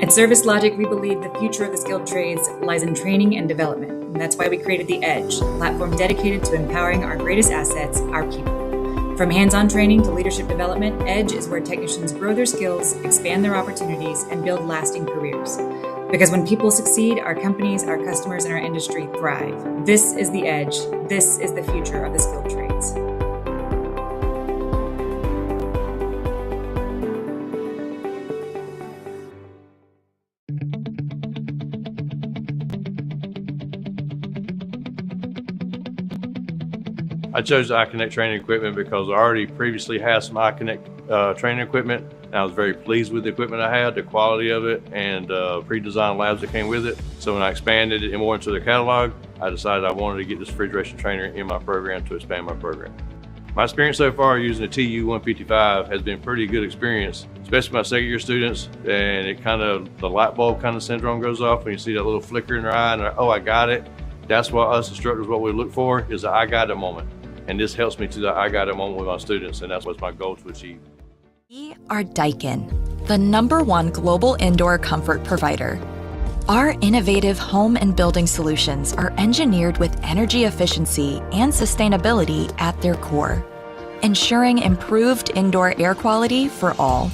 At Service Logic, we believe the future of the skilled trades lies in training and development. And that's why we created The Edge, a platform dedicated to empowering our greatest assets, our people. From hands-on training to leadership development, Edge is where technicians grow their skills, expand their opportunities, and build lasting careers. Because when people succeed, our companies, our customers, and our industry thrive. This is The Edge. This is the future of the skilled trades. I chose iConnect training equipment because I already previously had some iConnect training equipment. And I was very pleased with the equipment I had, the quality of it, and pre-designed labs that came with it. So when I expanded it more into the catalog, I decided I wanted to get this refrigeration trainer in my program to expand my program. My experience so far using the TU-155 has been pretty good experience, especially my second year students, and the light bulb kind of syndrome goes off when you see that little flicker in their eye and they're, oh, I got it. That's what us instructors, what we look for is the I got it moment. And this helps me to the I got it moment with my students, and that's what's my goal to achieve. We are Daikin, the #1 global indoor comfort provider. Our innovative home and building solutions are engineered with energy efficiency and sustainability at their core, ensuring improved indoor air quality for all.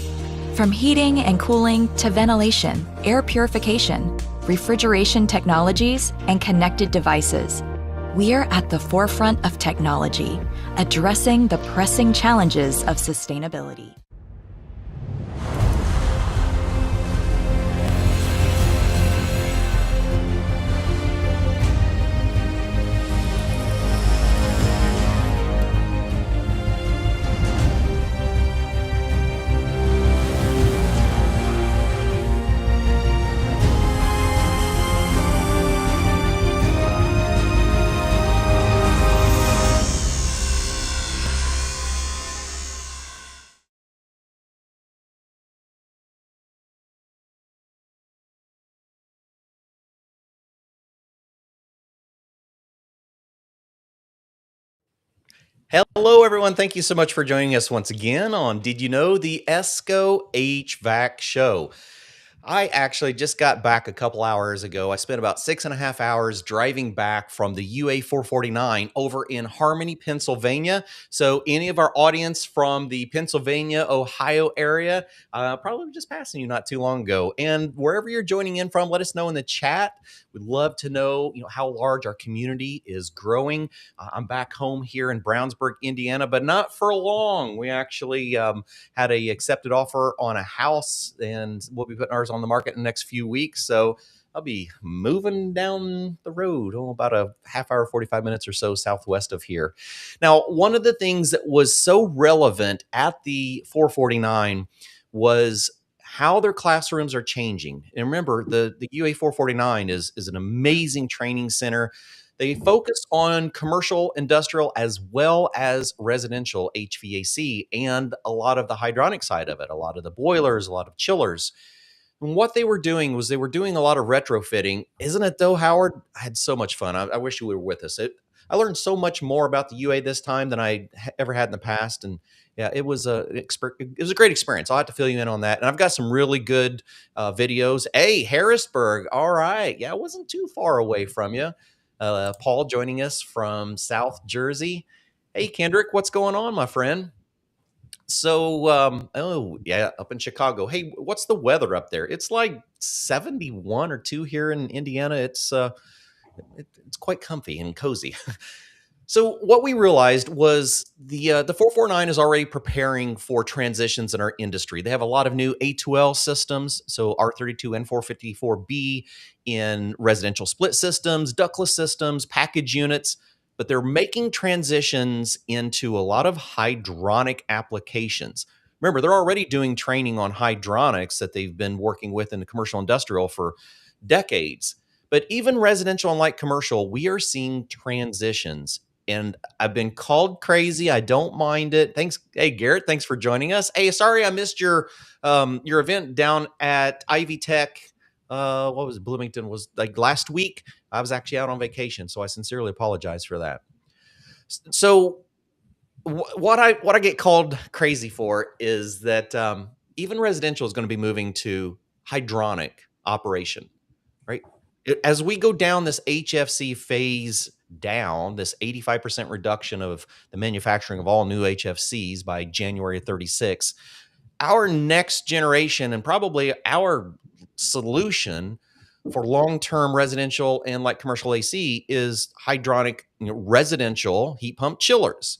From heating and cooling to ventilation, air purification, refrigeration technologies, and connected devices, we are at the forefront of technology, addressing the pressing challenges of sustainability. Hello, everyone. Thank you so much for joining us once again on Did You Know, the ESCO HVAC Show. I actually just got back a couple hours ago. I spent about 6.5 hours driving back from the UA 449 over in Harmony, Pennsylvania. So any of our audience from the Pennsylvania, Ohio area, probably just passing you not too long ago. And wherever you're joining in from, let us know in the chat. We'd love to know, how large our community is growing. I'm back home here in Brownsburg, Indiana, but not for long. We actually had a accepted offer on a house, and we'll be putting ours on the market in the next few weeks. So I'll be moving down the road, about a half hour, 45 minutes or so southwest of here. Now, one of the things that was so relevant at the 449 was how their classrooms are changing. And remember, the UA 449 is an amazing training center. They focus on commercial, industrial, as well as residential HVAC and a lot of the hydronic side of it, a lot of the boilers, a lot of chillers. And what they were doing was they were doing a lot of retrofitting. Isn't it though, Howard? I had so much fun. I wish you were with us. I learned so much more about the UA this time than I ever had in the past. And yeah, it was a great experience. I'll have to fill you in on that. And I've got some really good videos. Hey, Harrisburg. All right. Yeah, I wasn't too far away from you. Paul joining us from South Jersey. Hey, Kendrick, what's going on, my friend? So, up in Chicago. Hey, what's the weather up there? It's like 71 or 2 here in Indiana. It's quite comfy and cozy. So what we realized was the 449 is already preparing for transitions in our industry. They have a lot of new A2L systems, so R32 and 454B in residential split systems, ductless systems, package units, but they're making transitions into a lot of hydronic applications. Remember, they're already doing training on hydronics that they've been working with in the commercial industrial for decades. But even residential and light commercial, we are seeing transitions. And I've been called crazy. I don't mind it. Thanks. Hey, Garrett, thanks for joining us. Hey, sorry I missed your event down at Ivy Tech. What was it? Bloomington was like last week. I was actually out on vacation, so I sincerely apologize for that. So what I get called crazy for is that even residential is going to be moving to hydronic operation, right? As we go down this HFC phase down, this 85% reduction of the manufacturing of all new HFCs by January 36, our next generation and probably our solution for long-term residential and like commercial AC is hydronic, residential heat pump chillers.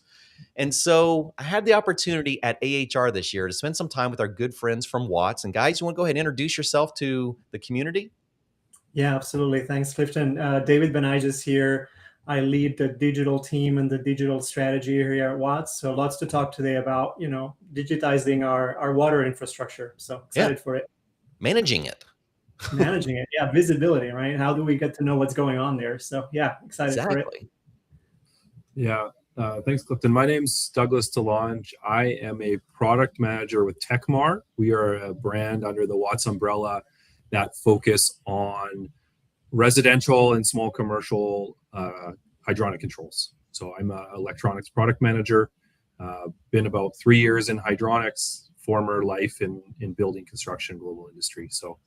And so I had the opportunity at AHR this year to spend some time with our good friends from Watts. And guys, you want to go ahead and introduce yourself to the community? Yeah, absolutely. Thanks, Clifton. David Benijs here. I lead the digital team and the digital strategy here at Watts. So lots to talk today about, digitizing our water infrastructure. So excited for it. Managing it. Managing it. Yeah, visibility, right? How do we get to know what's going on there? So yeah, excited for it. Yeah. Thanks, Clifton. My name's Douglas DeLonge. I am a product manager with Techmar. We are a brand under the Watts umbrella that focus on residential and small commercial hydronic controls. So I'm an electronics product manager. Been about 3 years in hydronics, former life in building construction, global industry. So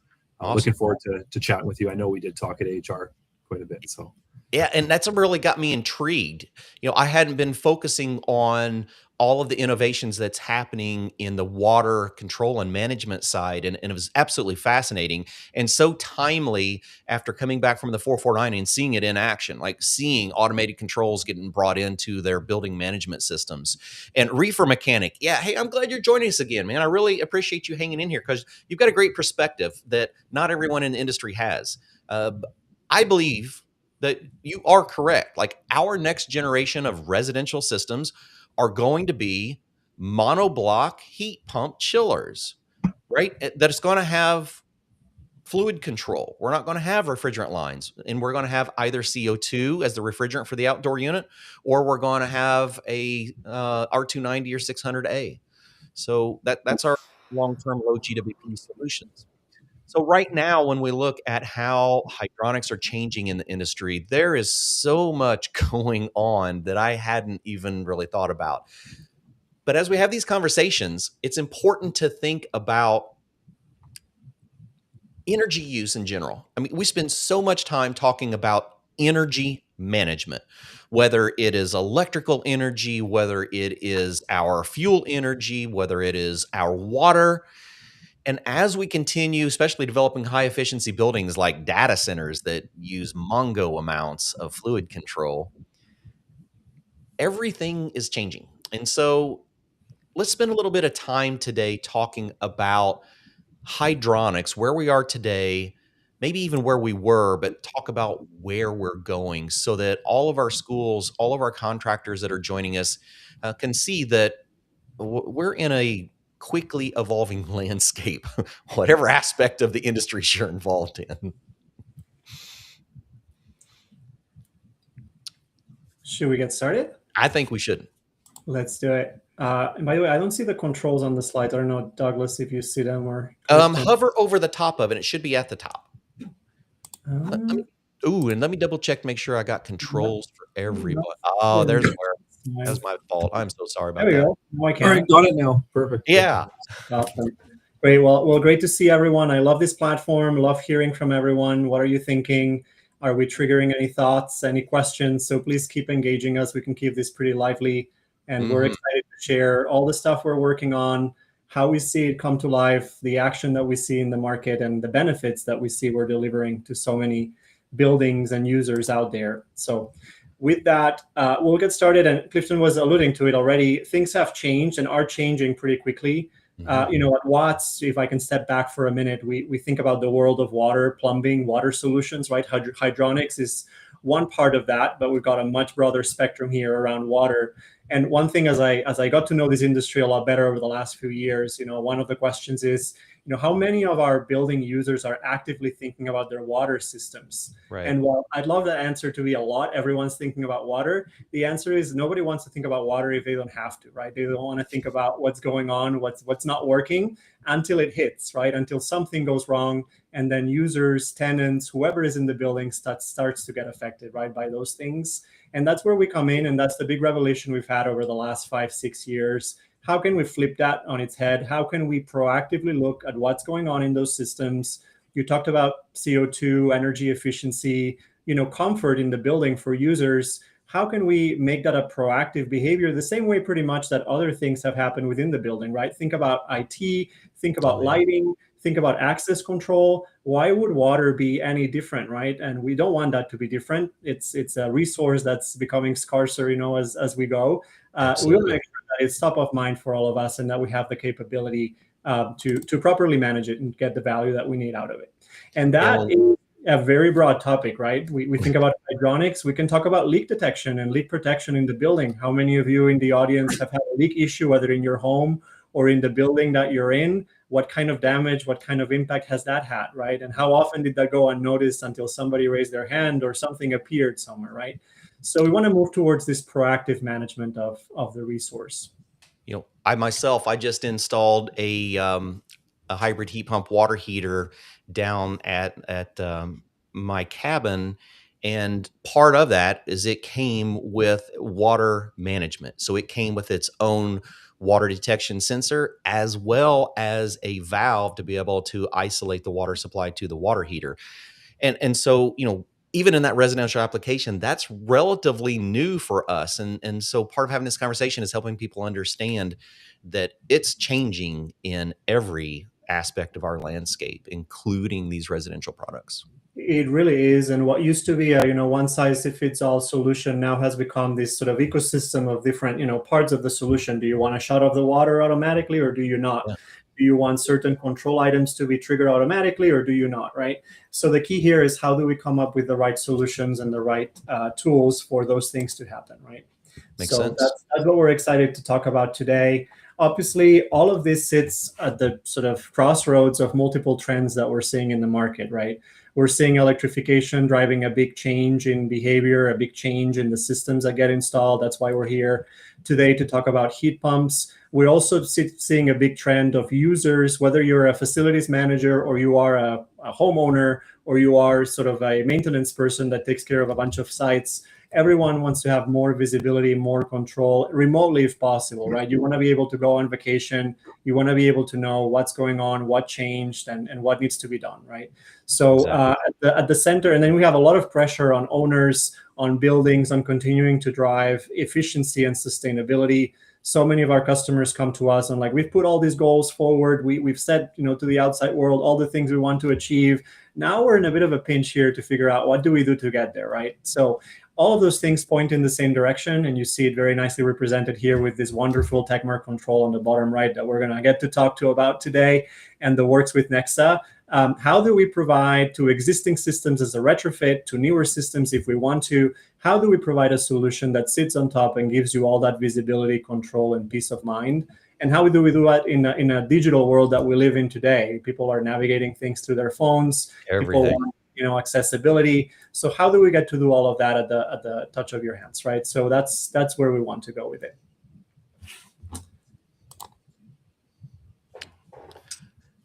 awesome. Looking forward to chatting with you. I know we did talk at HR quite a bit. So yeah, and that's really got me intrigued. I hadn't been focusing on all of the innovations that's happening in the water control and management side, and it was absolutely fascinating and so timely after coming back from the 449 and seeing it in action, like seeing automated controls getting brought into their building management systems. And Reefer Mechanic, yeah, hey, I'm glad you're joining us again, man. I really appreciate you hanging in here because you've got a great perspective that not everyone in the industry has. I believe that you are correct. Like our next generation of residential systems are going to be monoblock heat pump chillers, right? That is going to have fluid control. We're not going to have refrigerant lines, and we're going to have either CO2 as the refrigerant for the outdoor unit, or we're going to have a R290 or 600A. So that's our long-term low GWP solutions. So right now, when we look at how hydronics are changing in the industry, there is so much going on that I hadn't even really thought about. But as we have these conversations, it's important to think about energy use in general. I mean, we spend so much time talking about energy management, whether it is electrical energy, whether it is our fuel energy, whether it is our water. And as we continue, especially developing high efficiency buildings like data centers that use Mongo amounts of fluid control, everything is changing. And so let's spend a little bit of time today talking about hydronics, where we are today, maybe even where we were, but talk about where we're going so that all of our schools, all of our contractors that are joining us can see that we're in a quickly evolving landscape, whatever aspect of the industry you're involved in. Should we get started? I think we should. Let's do it. And by the way, I don't see the controls on the slide. I don't know, Douglas, if you see them or. Hover over the top of it. It should be at the top. And let me double check to make sure I got controls for everybody. Oh, there's where. That was my fault. I'm so sorry about that. There we go. All right, got it now. Perfect. Yeah. Awesome. Great. Well, great to see everyone. I love this platform. Love hearing from everyone. What are you thinking? Are we triggering any thoughts, any questions? So please keep engaging us. We can keep this pretty lively. And we're excited to share all the stuff we're working on, how we see it come to life, the action that we see in the market, and the benefits that we see we're delivering to so many buildings and users out there. So with that, we'll get started. And Clifton was alluding to it already. Things have changed and are changing pretty quickly. At Watts, if I can step back for a minute, we think about the world of water, plumbing, water solutions, right? Hydronics is one part of that, but we've got a much broader spectrum here around water. And one thing, as I got to know this industry a lot better over the last few years, one of the questions is, how many of our building users are actively thinking about their water systems? Right. And while I'd love that answer to be a lot, everyone's thinking about water. The answer is nobody wants to think about water if they don't have to, right? They don't want to think about what's going on, what's not working until it hits, right? Until something goes wrong, and then users, tenants, whoever is in the building starts to get affected, right, by those things. And that's where we come in, and that's the big revelation we've had over the last 5-6 years. How can we flip that on its head? How can we proactively look at what's going on in those systems? You talked about CO2, energy efficiency, comfort in the building for users. How can we make that a proactive behavior the same way pretty much that other things have happened within the building, right? Think about IT, think about lighting, think about access control. Why would water be any different, right? And we don't want that to be different. It's a resource that's becoming scarcer, as we go. We want to make sure that it's top of mind for all of us and that we have the capability to properly manage it and get the value that we need out of it. And that is a very broad topic, right? We think about hydronics. We can talk about leak detection and leak protection in the building. How many of you in the audience have had a leak issue, whether in your home or in the building that you're in? What kind of damage, what kind of impact has that had, right? And how often did that go unnoticed until somebody raised their hand or something appeared somewhere, right? So we want to move towards this proactive management of the resource. I just installed a hybrid heat pump water heater down at my cabin, and part of that is it came with water management. So it came with its own water detection sensor as well as a valve to be able to isolate the water supply to the water heater. And so, even in that residential application, that's relatively new for us. And so part of having this conversation is helping people understand that it's changing in every aspect of our landscape, including these residential products. It really is. And what used to be a, one size fits all solution now has become this sort of ecosystem of different, parts of the solution. Do you want to shut off the water automatically or do you not? Yeah. Do you want certain control items to be triggered automatically or do you not, right? So the key here is how do we come up with the right solutions and the right tools for those things to happen, right? Makes sense. That's what we're excited to talk about today. Obviously, all of this sits at the sort of crossroads of multiple trends that we're seeing in the market, right? We're seeing electrification driving a big change in behavior, a big change in the systems that get installed. That's why we're here today to talk about heat pumps. We're also seeing a big trend of users, whether you're a facilities manager or you are a homeowner or you are sort of a maintenance person that takes care of a bunch of sites. Everyone wants to have more visibility, more control remotely if possible, right? You want to be able to go on vacation. You want to be able to know what's going on, what changed, and what needs to be done, right? So exactly. At the center, and then we have a lot of pressure on owners, on buildings, on continuing to drive efficiency and sustainability. So many of our customers come to us and we've put all these goals forward. We've said, to the outside world, all the things we want to achieve. Now we're in a bit of a pinch here to figure out what do we do to get there, right? So all of those things point in the same direction, and you see it very nicely represented here with this wonderful Techmar control on the bottom right that we're going to get to talk to about today, and the works with Nexa. How do we provide to existing systems as a retrofit, to newer systems if we want to? How do we provide a solution that sits on top and gives you all that visibility, control, and peace of mind? And how do we do that in a digital world that we live in today? People are navigating things through their phones. Everything. People want, accessibility. So how do we get to do all of that at the touch of your hands, right? So that's where we want to go with it.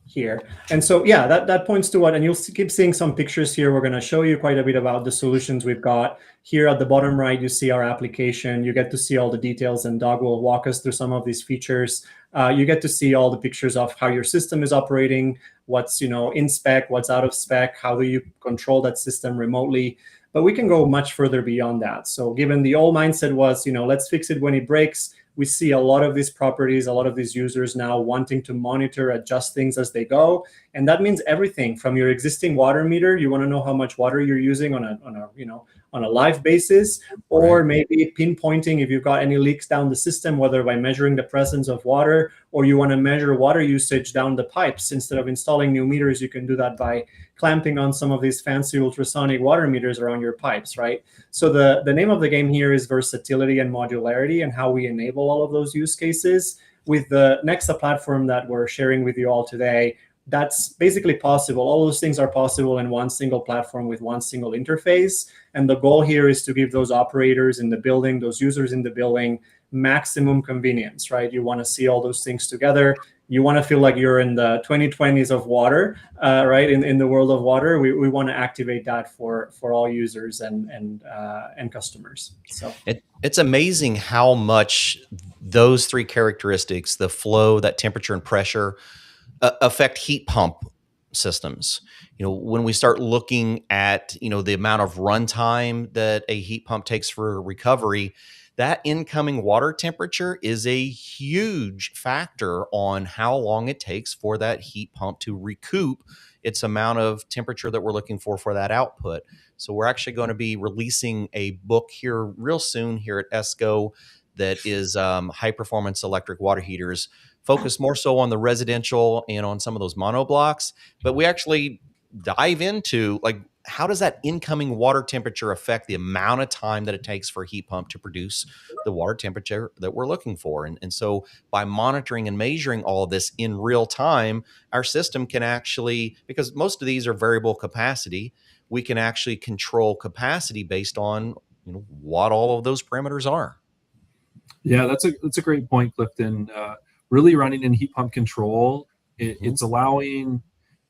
Here. And so, yeah, that points to what, and you'll keep seeing some pictures here. We're going to show you quite a bit about the solutions we've got. Here at the bottom right, you see our application. You get to see all the details, and Doug will walk us through some of these features. You get to see all the pictures of how your system is operating, what's in spec, what's out of spec, how do you control that system remotely. But we can go much further beyond that. So given the old mindset was, let's fix it when it breaks, we see a lot of these properties, a lot of these users now wanting to monitor, adjust things as they go. And that means everything from your existing water meter. You want to know how much water you're using on a live basis, or maybe pinpointing if you've got any leaks down the system, whether by measuring the presence of water, or you want to measure water usage down the pipes. Instead of installing new meters, you can do that by clamping on some of these fancy ultrasonic water meters around your pipes, right? So the name of the game here is versatility and modularity, and how we enable all of those use cases. With the Nexa platform that we're sharing with you all today, that's basically possible. All those things are possible in one single platform with one single interface. And the goal here is to give those operators in the building, those users in the building, maximum convenience, right? You want to see all those things together. you want to feel like you're in the 2020s of water, right? In the world of water, we want to activate that for all users and customers. So it's amazing how much those three characteristics, the flow, that temperature and pressure, affect heat pump systems. When we start looking at, the amount of runtime that a heat pump takes for recovery, that incoming water temperature is a huge factor on how long it takes for that heat pump to recoup its amount of temperature that we're looking for that output. So we're actually going to be releasing a book here real soon here at ESCO that is high performance electric water heaters, focused more so on the residential and on some of those monoblocks. But we actually dive into, like, how does that incoming water temperature affect the amount of time that it takes for a heat pump to produce the water temperature that we're looking for? And so by monitoring and measuring all of this in real time, our system can actually, because most of these are variable capacity, we can actually control capacity based on what all of those parameters are. Yeah, that's a great point, Clifton. Really running in heat pump control, it's allowing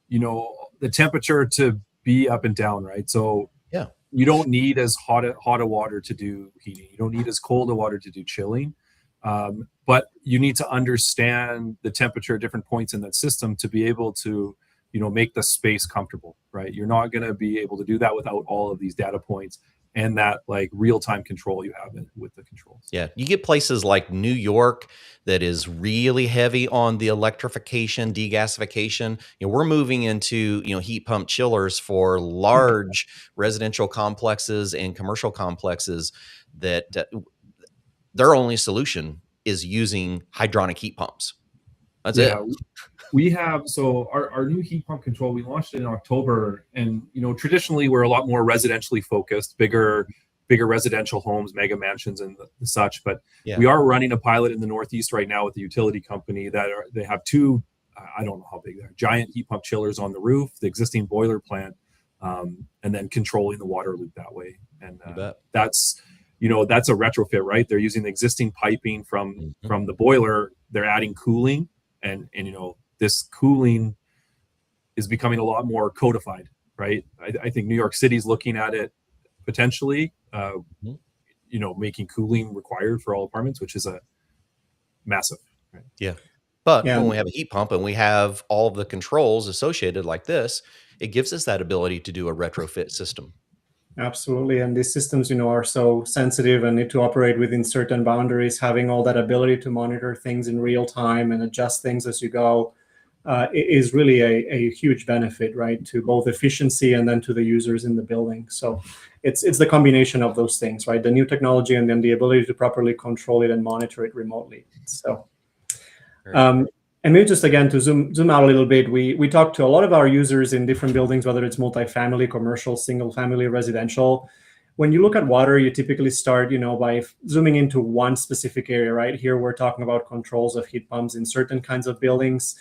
the temperature to be up and down, right? So yeah, you don't need as hot a water to do heating. You don't need as cold a water to do chilling. But you need to understand the temperature at different points in that system to be able to, make the space comfortable, right? You're not going to be able to do that without all of these data points and that like real-time control you have with the controls. Yeah, you get places like New York that is really heavy on the electrification, degasification. We're moving into heat pump chillers for large residential complexes and commercial complexes that their only solution is using hydronic heat pumps. That's it. We have, so our new heat pump control, we launched it in October, and traditionally we're a lot more residentially focused, bigger residential homes, mega mansions and the such, but we are running a pilot in the Northeast right now with the utility company they have two, I don't know how big they're, giant heat pump chillers on the roof, the existing boiler plant, and then controlling the water loop that way. And that's a retrofit, right? They're using the existing piping from the boiler, they're adding cooling, and this cooling is becoming a lot more codified, right? I think New York City's looking at it potentially, making cooling required for all apartments, which is a massive. Right? Yeah. But when we have a heat pump and we have all of the controls associated like this, it gives us that ability to do a retrofit system. Absolutely. And these systems, are so sensitive and need to operate within certain boundaries. Having all that ability to monitor things in real time and adjust things as you go is really a huge benefit, right, to both efficiency and then to the users in the building. So it's the combination of those things, right? The new technology and then the ability to properly control it and monitor it remotely. So, and maybe just again to zoom out a little bit, we talked to a lot of our users in different buildings, whether it's multifamily, commercial, single family, residential. When you look at water, you typically start, by zooming into one specific area, right? Here we're talking about controls of heat pumps in certain kinds of buildings.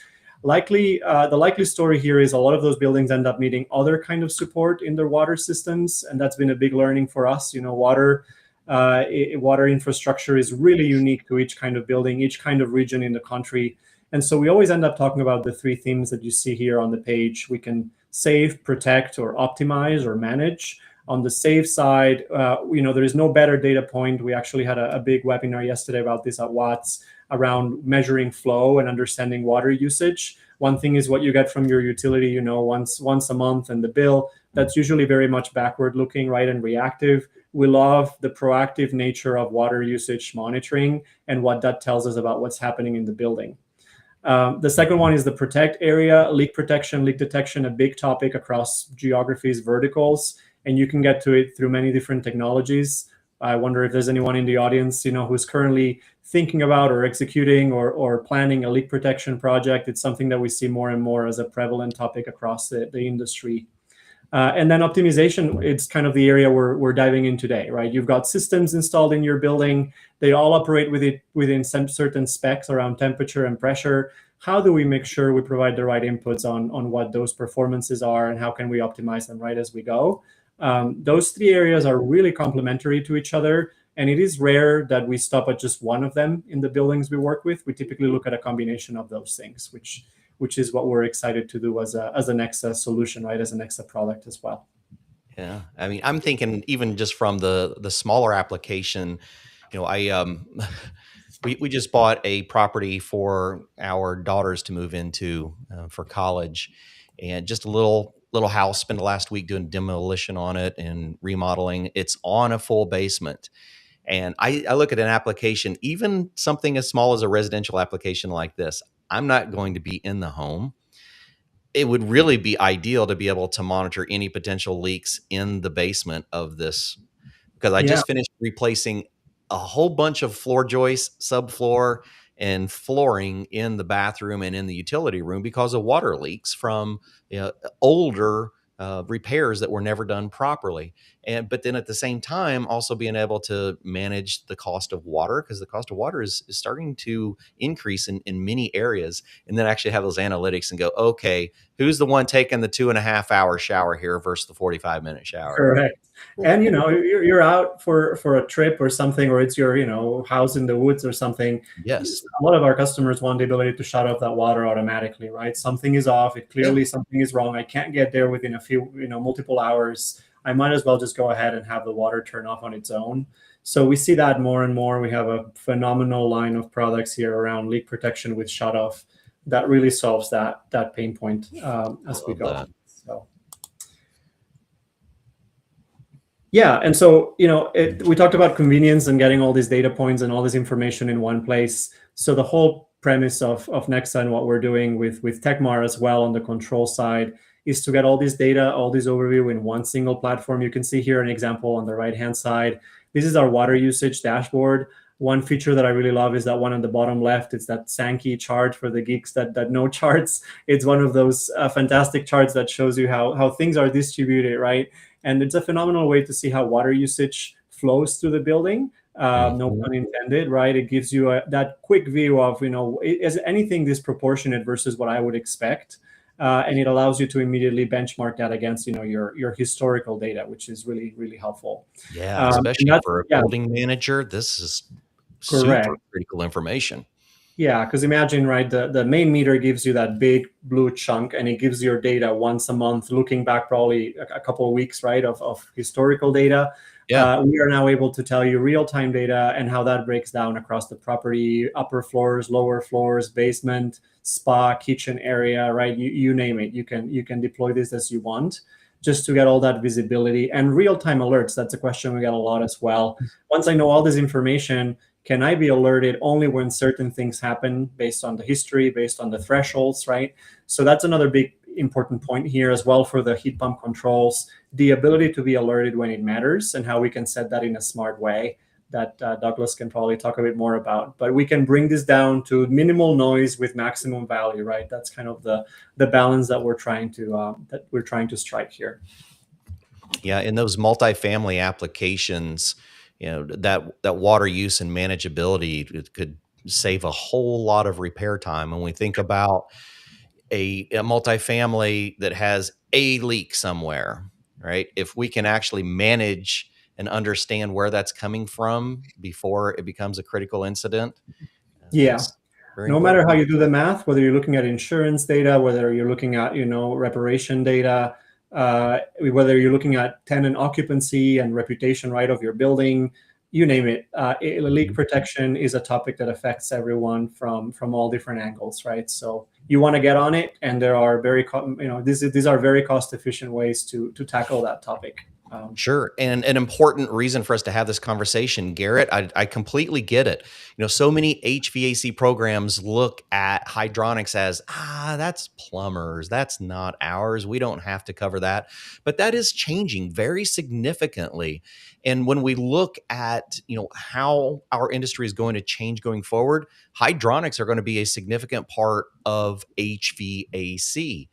The likely story here is a lot of those buildings end up needing other kind of support in their water systems, and that's been a big learning for us. Water infrastructure is really unique to each kind of building, each kind of region in the country. And so we always end up talking about the three themes that you see here on the page. We can save, protect, or optimize or manage. On the save side, there is no better data point. We actually had a big webinar yesterday about this at Watts around measuring flow and understanding water usage. One thing is what you get from your utility, once a month, and the bill. That's usually very much backward looking, right, and reactive. We love the proactive nature of water usage monitoring and what that tells us about what's happening in the building. The second one is the protect area, leak protection, leak detection, a big topic across geographies, verticals, and you can get to it through many different technologies. I wonder if there's anyone in the audience, who's currently thinking about or executing or planning a leak protection project. It's something that we see more and more as a prevalent topic across the industry. And then optimization, it's kind of the area we're diving in today, right? You've got systems installed in your building. They all operate within some certain specs around temperature and pressure. How do we make sure we provide the right inputs on what those performances are, and how can we optimize them right as we go? Those three areas are really complementary to each other. And it is rare that we stop at just one of them in the buildings we work with. We typically look at a combination of those things, which is what we're excited to do as a Nexa solution, right? As a Nexa product as well. Yeah, I mean, I'm thinking even just from the smaller application, I we just bought a property for our daughters to move into for college, and just a little house. Spent the last week doing demolition on it and remodeling. It's on a full basement, and I look at an application, even something as small as a residential application like this. I'm not going to be in the home. It would really be ideal to be able to monitor any potential leaks in the basement of this, because I Yeah. just finished replacing a whole bunch of floor joists, subfloor, and flooring in the bathroom and in the utility room because of water leaks from older repairs that were never done properly. But then at the same time, also being able to manage the cost of water, because the cost of water is starting to increase in many areas. And then actually have those analytics and go, okay, who's the one taking the 2.5 hour shower here versus the 45-minute shower? Correct. And you're out for a trip or something, or it's your house in the woods or something. Yes. A lot of our customers want the ability to shut off that water automatically, right? Something is off. It clearly something is wrong. I can't get there within a few multiple hours. I might as well just go ahead and have the water turn off on its own. So we see that more and more. We have a phenomenal line of products here around leak protection with shut off that really solves that pain point as we go. So. Yeah, and so we talked about convenience and getting all these data points and all this information in one place. So the whole premise of Nexa and what we're doing with Techmar as well on the control side is to get all this data, all this overview in one single platform. You can see here an example on the right-hand side. This is our water usage dashboard. One feature that I really love is that one on the bottom left. It's that Sankey chart for the geeks that know charts. It's one of those fantastic charts that shows you how things are distributed, right? And it's a phenomenal way to see how water usage flows through the building. No pun intended, right? It gives you that quick view of, is anything disproportionate versus what I would expect? And it allows you to immediately benchmark that against, your historical data, which is really, really helpful. Yeah, especially for a building manager, this is super critical information. Yeah, because imagine, right, the main meter gives you that big blue chunk, and it gives your data once a month, looking back probably a couple of weeks, right, of historical data. Yeah. We are now able to tell you real-time data and how that breaks down across the property, upper floors, lower floors, basement, spa, kitchen area, right? You name it. You can deploy this as you want, just to get all that visibility and real-time alerts. That's a question we get a lot as well. Once I know all this information, can I be alerted only when certain things happen based on the history, based on the thresholds, right? So that's another big important point here as well for the heat pump controls, the ability to be alerted when it matters and how we can set that in a smart way that Douglas can probably talk a bit more about. But we can bring this down to minimal noise with maximum value, right? That's kind of the balance that we're trying to strike here. Yeah, in those multifamily applications, that water use and manageability, it could save a whole lot of repair time. When we think about a multifamily that has a leak somewhere, right? If we can actually manage and understand where that's coming from before it becomes a critical incident. Yeah. No matter how you do the math, whether you're looking at insurance data, whether you're looking at, reparation data, whether you're looking at tenant occupancy and reputation, right, of your building, you name it. Leak protection is a topic that affects everyone from all different angles, right? So you want to get on it, and there are these are very cost efficient ways to tackle that topic. Sure. And an important reason for us to have this conversation, Garrett, I completely get it. So many HVAC programs look at hydronics as, that's plumbers. That's not ours. We don't have to cover that. But that is changing very significantly. And when we look at, how our industry is going to change going forward, hydronics are going to be a significant part of HVAC.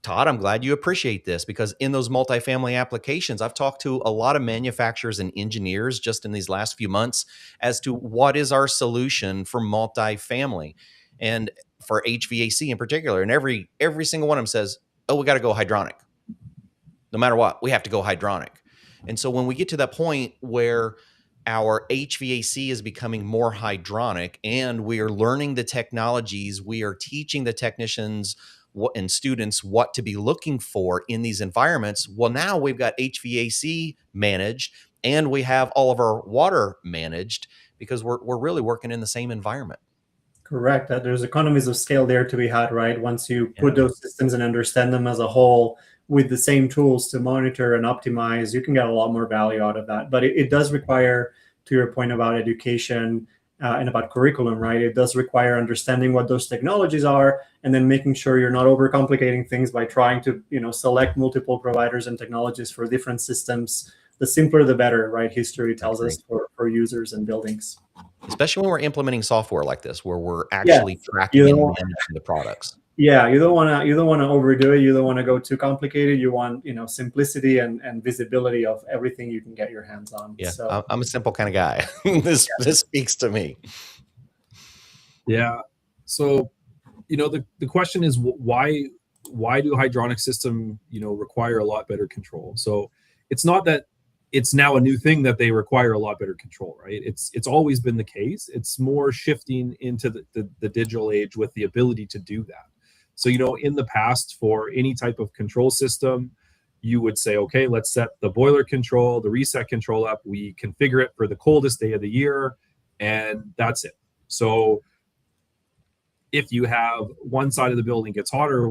Todd, I'm glad you appreciate this, because in those multifamily applications, I've talked to a lot of manufacturers and engineers just in these last few months as to what is our solution for multifamily and for HVAC in particular. And every single one of them says, we got to go hydronic. No matter what, we have to go hydronic. And so when we get to that point where our HVAC is becoming more hydronic, and we are learning the technologies. We are teaching the technicians and students what to be looking for in these environments. Well, now we've got HVAC managed, and we have all of our water managed because we're really working in the same environment. Correct. There's economies of scale there to be had, right? Once you put Yeah. those systems and understand them as a whole with the same tools to monitor and optimize, you can get a lot more value out of that. But it does require, to your point about education and about curriculum, right? It does require understanding what those technologies are, and then making sure you're not overcomplicating things by trying to, select multiple providers and technologies for different systems. The simpler, the better, right? History tells us for users and buildings. Especially when we're implementing software like this, where we're Yeah, actually tracking and managing the products. Yeah, you don't want to overdo it. You don't want to go too complicated. You want simplicity and visibility of everything you can get your hands on. Yeah, So I'm a simple kind of guy. This speaks to me. Yeah. So, the question is why do hydronic system, require a lot better control? So it's not that it's now a new thing that they require a lot better control, right? It's always been the case. It's more shifting into the digital age with the ability to do that. So, in the past, for any type of control system, you would say, okay, let's set the boiler control, the reset control up. We configure it for the coldest day of the year, and that's it. So if you have one side of the building gets hotter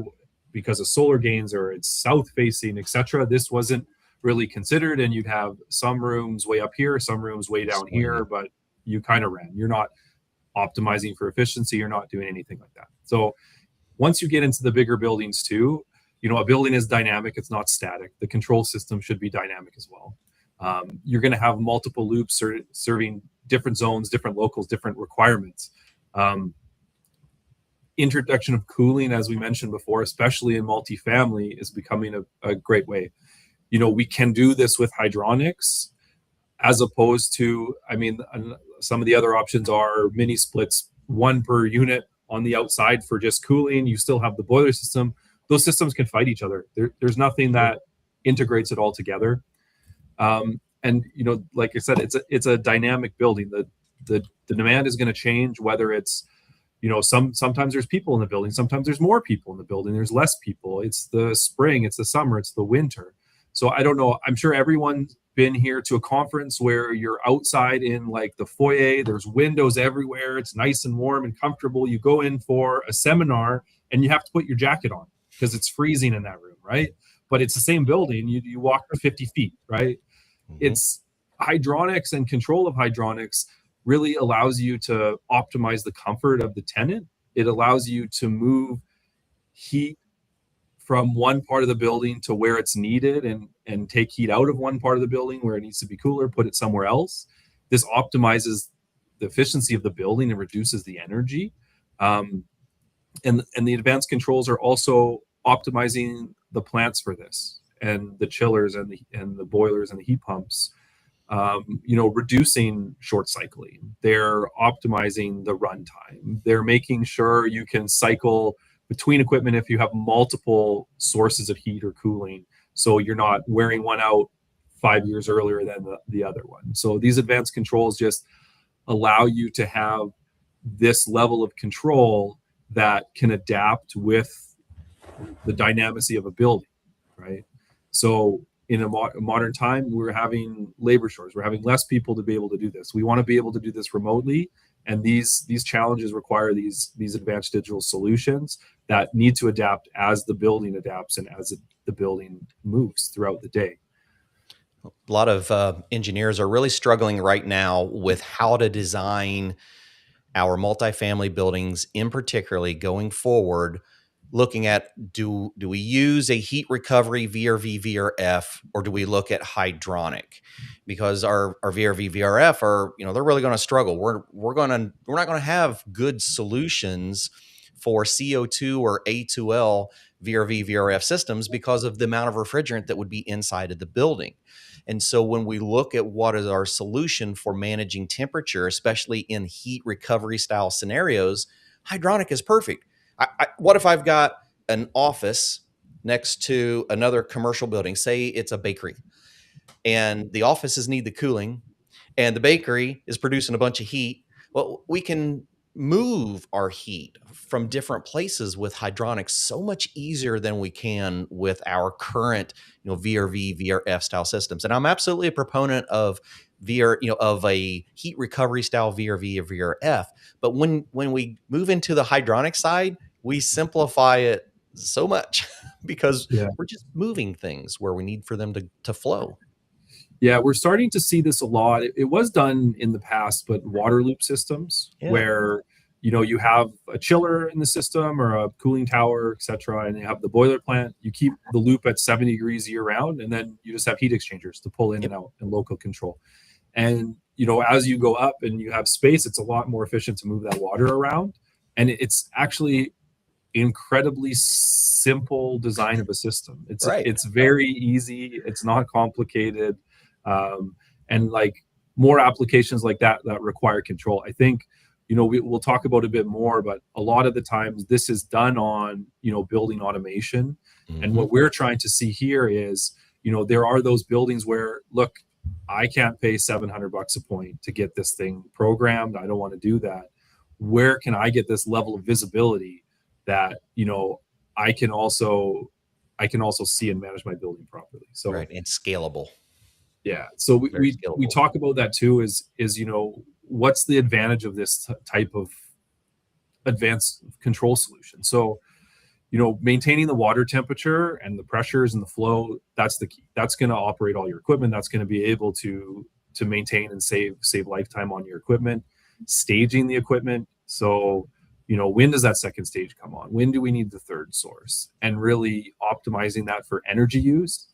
because of solar gains or it's south facing, etc., this wasn't really considered, and you'd have some rooms way up here, some rooms way down here, but you kind of ran. You're not optimizing for efficiency. You're not doing anything like that. So once you get into the bigger buildings too, a building is dynamic. It's not static. The control system should be dynamic as well. You're going to have multiple loops serving different zones, different locals, different requirements. Introduction of cooling, as we mentioned before, especially in multifamily, is becoming a great way. We can do this with hydronics, as opposed to, some of the other options are mini splits, one per unit on the outside for just cooling. You still have the boiler system. Those systems can fight each other. There's nothing that integrates it all together. And like I said, it's a dynamic building. The demand is going to change, whether it's sometimes there's people in the building, sometimes there's more people in the building, there's less people. It's the spring, it's the summer, it's the winter. So I don't know. I'm sure everyone's been here to a conference where you're outside in like the foyer, there's windows everywhere, it's nice and warm and comfortable. You go in for a seminar and you have to put your jacket on because it's freezing in that room, right? But it's the same building. You walk 50 feet, right? Mm-hmm. It's hydronics and control of hydronics really allows you to optimize the comfort of the tenant. It allows you to move heat from one part of the building to where it's needed and take heat out of one part of the building where it needs to be cooler, put it somewhere else. This optimizes the efficiency of the building and reduces the energy. And the advanced controls are also optimizing the plants for this, and the chillers and the boilers and the heat pumps. Reducing short cycling. They're optimizing the runtime. They're making sure you can cycle between equipment if you have multiple sources of heat or cooling, so you're not wearing one out 5 years earlier than the other one. So these advanced controls just allow you to have this level of control that can adapt with the dynamicy of a building, right? So in a modern time, we're having labor shortages. We're having less people to be able to do this. We want to be able to do this remotely, and these challenges require these advanced digital solutions that need to adapt as the building adapts and as the building moves throughout the day. A lot of engineers are really struggling right now with how to design our multifamily buildings, in particularly going forward, looking at do we use a heat recovery VRV VRF, or do we look at hydronic? Because our VRV VRF are, they're really going to struggle. We're not going to have good solutions for CO2 or A2L VRV VRF systems because of the amount of refrigerant that would be inside of the building. And so when we look at what is our solution for managing temperature, especially in heat recovery style scenarios, hydronic is perfect. What if I've got an office next to another commercial building? Say it's a bakery, and the offices need the cooling, and the bakery is producing a bunch of heat. Well, we can move our heat from different places with hydronics so much easier than we can with our current, VRV, VRF style systems. And I'm absolutely a proponent of of a heat recovery style VRV or VRF. But when we move into the hydronic side, we simplify it so much because Yeah. we're just moving things where we need for them to flow. Yeah, we're starting to see this a lot. It was done in the past, but water loop systems where you have a chiller in the system or a cooling tower, etc., and you have the boiler plant. You keep the loop at 70 degrees year round, and then you just have heat exchangers to pull in and out and local control. And as you go up and you have space, it's a lot more efficient to move that water around. And it's actually incredibly simple design of a system. It's very easy. It's not complicated. And like more applications like that require control. I think, we'll talk about a bit more, but a lot of the times this is done on, building automation. Mm-hmm. And what we're trying to see here is, there are those buildings where, look, I can't pay $700 a point to get this thing programmed. I don't want to do that. Where can I get this level of visibility that, I can also see and manage my building properly? So, right, and scalable. Yeah. So we talk about that too, is what's the advantage of this type of advanced control solution? So, maintaining the water temperature and the pressures and the flow, that's the key. That's going to operate all your equipment. That's going to be able to maintain and save lifetime on your equipment. Staging the equipment. So, when does that second stage come on? When do we need the third source? And really optimizing that for energy use.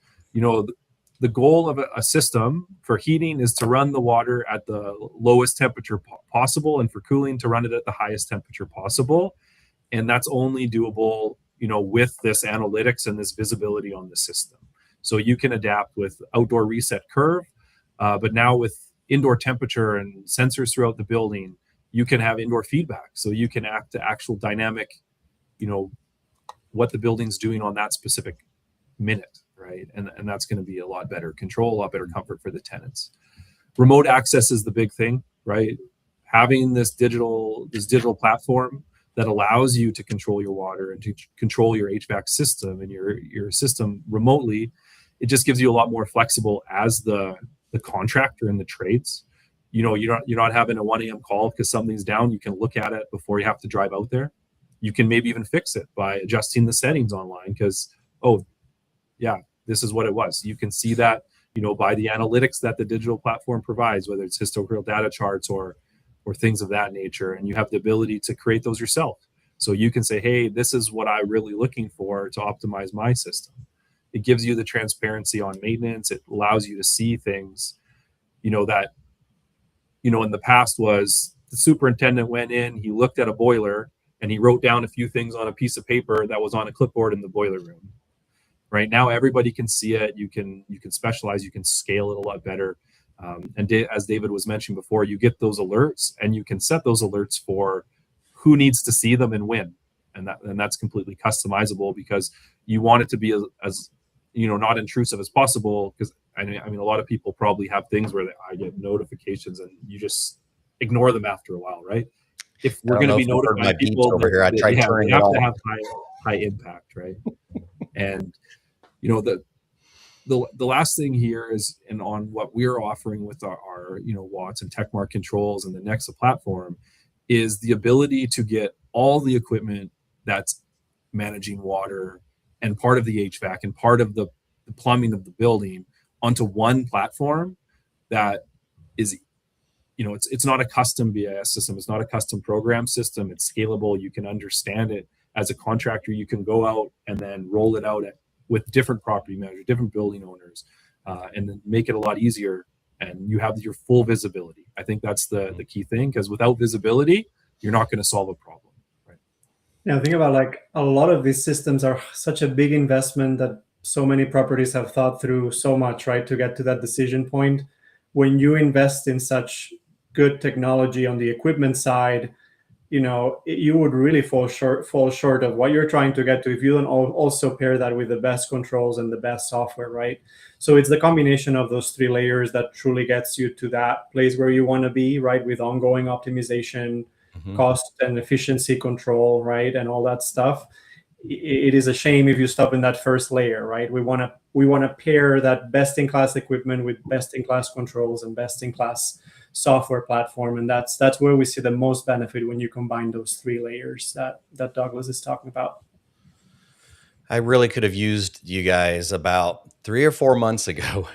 The goal of a system for heating is to run the water at the lowest temperature possible, and for cooling to run it at the highest temperature possible. And that's only doable, with this analytics and this visibility on the system. So you can adapt with outdoor reset curve, but now with indoor temperature and sensors throughout the building, you can have indoor feedback. So you can act to actual dynamic, what the building's doing on that specific minute. Right. And that's going to be a lot better control, a lot better comfort for the tenants. Remote access is the big thing, right? Having this digital platform that allows you to control your water and to control your HVAC system and your system remotely, it just gives you a lot more flexible as the contractor in the trades. You're not having a 1 a.m. call because something's down. You can look at it before you have to drive out there. You can maybe even fix it by adjusting the settings online because, this is what it was. You can see that, by the analytics that the digital platform provides, whether it's historical data charts or things of that nature. And you have the ability to create those yourself. So you can say, hey, this is what I'm really looking for to optimize my system. It gives you the transparency on maintenance. It allows you to see things, that, in the past was the superintendent went in, he looked at a boiler and he wrote down a few things on a piece of paper that was on a clipboard in the boiler room. Right now, everybody can see it. You can specialize. You can scale it a lot better. And as David was mentioning before, you get those alerts, and you can set those alerts for who needs to see them and when. And that's completely customizable because you want it to be as not intrusive as possible. Because I mean, a lot of people probably have things where I get notifications and you just ignore them after a while, right? If we're going to be notifying people over here, I tried turning it off. They have to have high impact, right? And the last thing here is, and on what we're offering with our Watts and Techmark controls and the Nexa platform, is the ability to get all the equipment that's managing water and part of the HVAC and part of the plumbing of the building onto one platform that is, it's not a custom BIS system. It's not a custom program system. It's scalable. You can understand it as a contractor. You can go out and then roll it out with different property managers, different building owners, and then make it a lot easier. And you have your full visibility. I think that's the key thing, because without visibility, you're not going to solve a problem. Right? Yeah, think about like a lot of these systems are such a big investment that so many properties have thought through so much, right, to get to that decision point. When you invest in such good technology on the equipment side, you would really fall short of what you're trying to get to if you don't also pair that with the best controls and the best software, right? So it's the combination of those three layers that truly gets you to that place where you want to be, right? With ongoing optimization, cost and efficiency control, right? And all that stuff. It is a shame if you stop in that first layer, right? We want to pair that best-in-class equipment with best-in-class controls and best-in-class software platform, and that's where we see the most benefit when you combine those three layers that Douglas is talking about. I really could have used you guys about 3 or 4 months ago.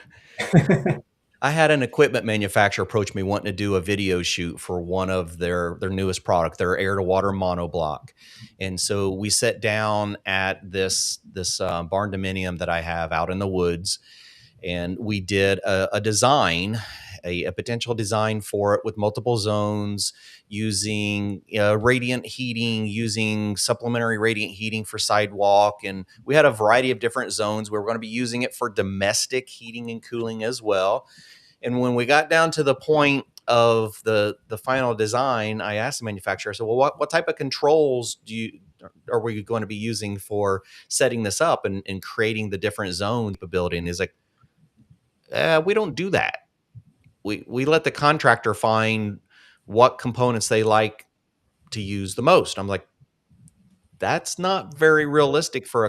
I had an equipment manufacturer approach me wanting to do a video shoot for one of their newest product, their air-to-water monoblock. And so we sat down at this barn dominium that I have out in the woods, and we did a design, a potential design for it with multiple zones, using radiant heating, using supplementary radiant heating for sidewalk. And we had a variety of different zones. We were going to be using it for domestic heating and cooling as well. And when we got down to the point of the final design, I asked the manufacturer, I said, well, what type of controls are we going to be using for setting this up and creating the different zone capability? And he's like, we don't do that. We let the contractor find what components they like to use the most. I'm like, that's not very realistic for a